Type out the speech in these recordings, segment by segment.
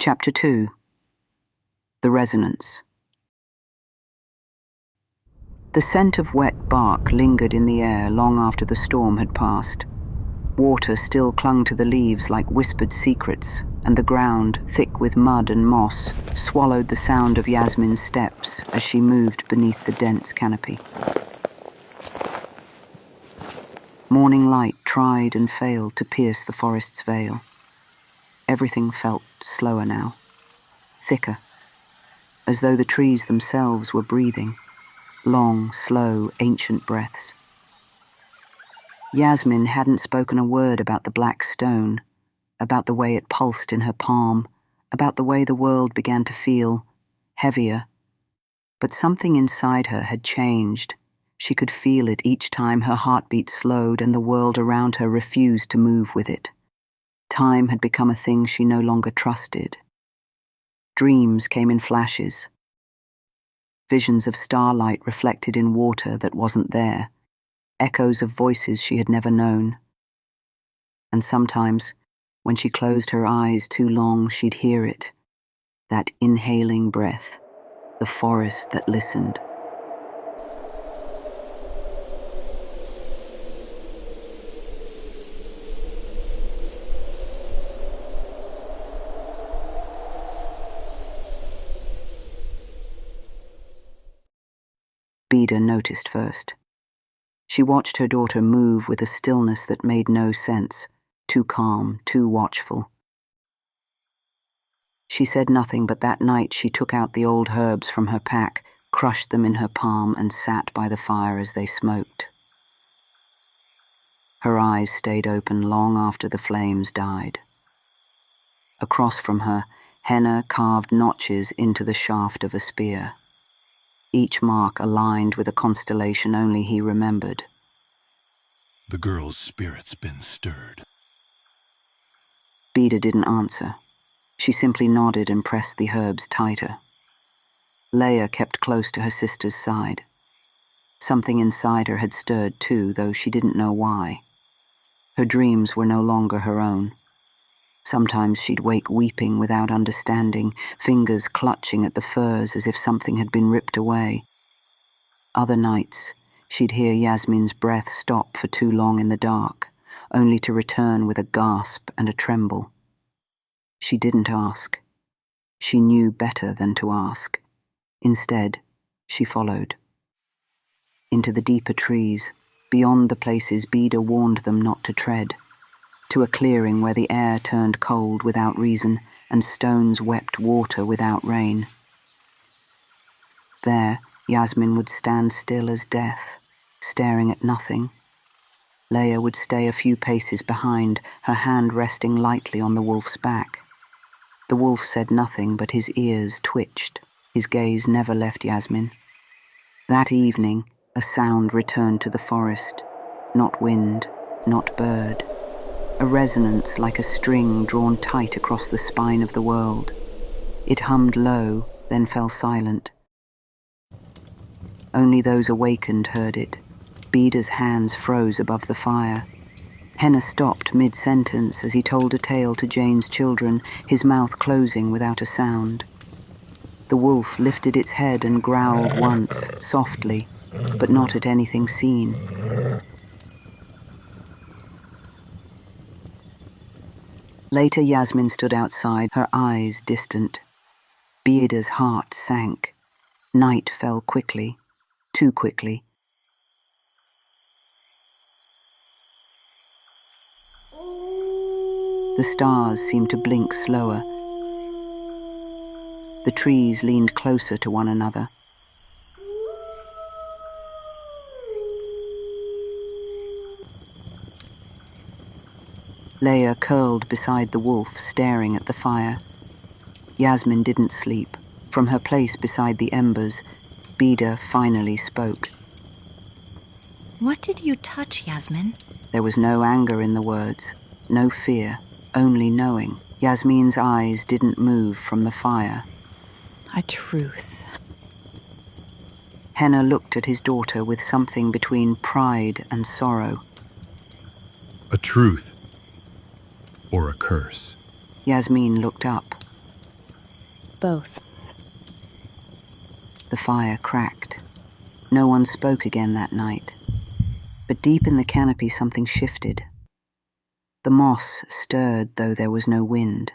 Chapter 2. The Resonance. The scent of wet bark lingered in the air long after the storm had passed. Water still clung to the leaves like whispered secrets, and the ground, thick with mud and moss, swallowed the sound of Yasmin's steps as she moved beneath the dense canopy. Morning light tried and failed to pierce the forest's veil. Everything felt slower now, thicker, as though the trees themselves were breathing, long, slow, ancient breaths. Yasmin hadn't spoken a word about the black stone, about the way it pulsed in her palm, about the way the world began to feel heavier. But something inside her had changed. She could feel it each time her heartbeat slowed and the world around her refused to move with it. Time had become a thing she no longer trusted. Dreams came in flashes. Visions of starlight reflected in water that wasn't there, echoes of voices she had never known. And sometimes, when she closed her eyes too long, she'd hear it, that inhaling breath, the forest that listened. Beda noticed first. She watched her daughter move with a stillness that made no sense, too calm, too watchful. She said nothing, but that night she took out the old herbs from her pack, crushed them in her palm, and sat by the fire as they smoked. Her eyes stayed open long after the flames died. Across from her, henna carved notches into the shaft of a spear. Each mark aligned with a constellation only he remembered. The girl's spirit's been stirred. Beda didn't answer. She simply nodded and pressed the herbs tighter. Leia kept close to her sister's side. Something inside her had stirred too, though she didn't know why. Her dreams were no longer her own. Sometimes she'd wake weeping without understanding, fingers clutching at the furs as if something had been ripped away. Other nights, she'd hear Yasmin's breath stop for too long in the dark, only to return with a gasp and a tremble. She didn't ask. She knew better than to ask. Instead, she followed. Into the deeper trees, beyond the places Beda warned them not to tread. To a clearing where the air turned cold without reason and stones wept water without rain. There, Yasmin would stand still as death, staring at nothing. Leia would stay a few paces behind, her hand resting lightly on the wolf's back. The wolf said nothing, but his ears twitched. His gaze never left Yasmin. That evening, a sound returned to the forest. Not wind, not bird. A resonance like a string drawn tight across the spine of the world. It hummed low, then fell silent. Only those awakened heard it. Beda's hands froze above the fire. Henna stopped mid-sentence as he told a tale to Jane's children, his mouth closing without a sound. The wolf lifted its head and growled once, softly, but not at anything seen. Later, Yasmin stood outside, her eyes distant. Beda's heart sank. Night fell quickly, too quickly. The stars seemed to blink slower. The trees leaned closer to one another. Leia curled beside the wolf, staring at the fire. Yasmin didn't sleep. From her place beside the embers, Beda finally spoke. What did you touch, Yasmin? There was no anger in the words, no fear, only knowing. Yasmin's eyes didn't move from the fire. A truth. Henna looked at his daughter with something between pride and sorrow. A truth. Or a curse. Yasmin looked up. both. The fire cracked. No one spoke again that night. But deep in the canopy something shifted. The moss stirred though there was no wind.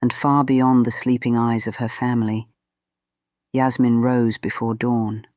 And far beyond the sleeping eyes of her family, Yasmin rose before dawn.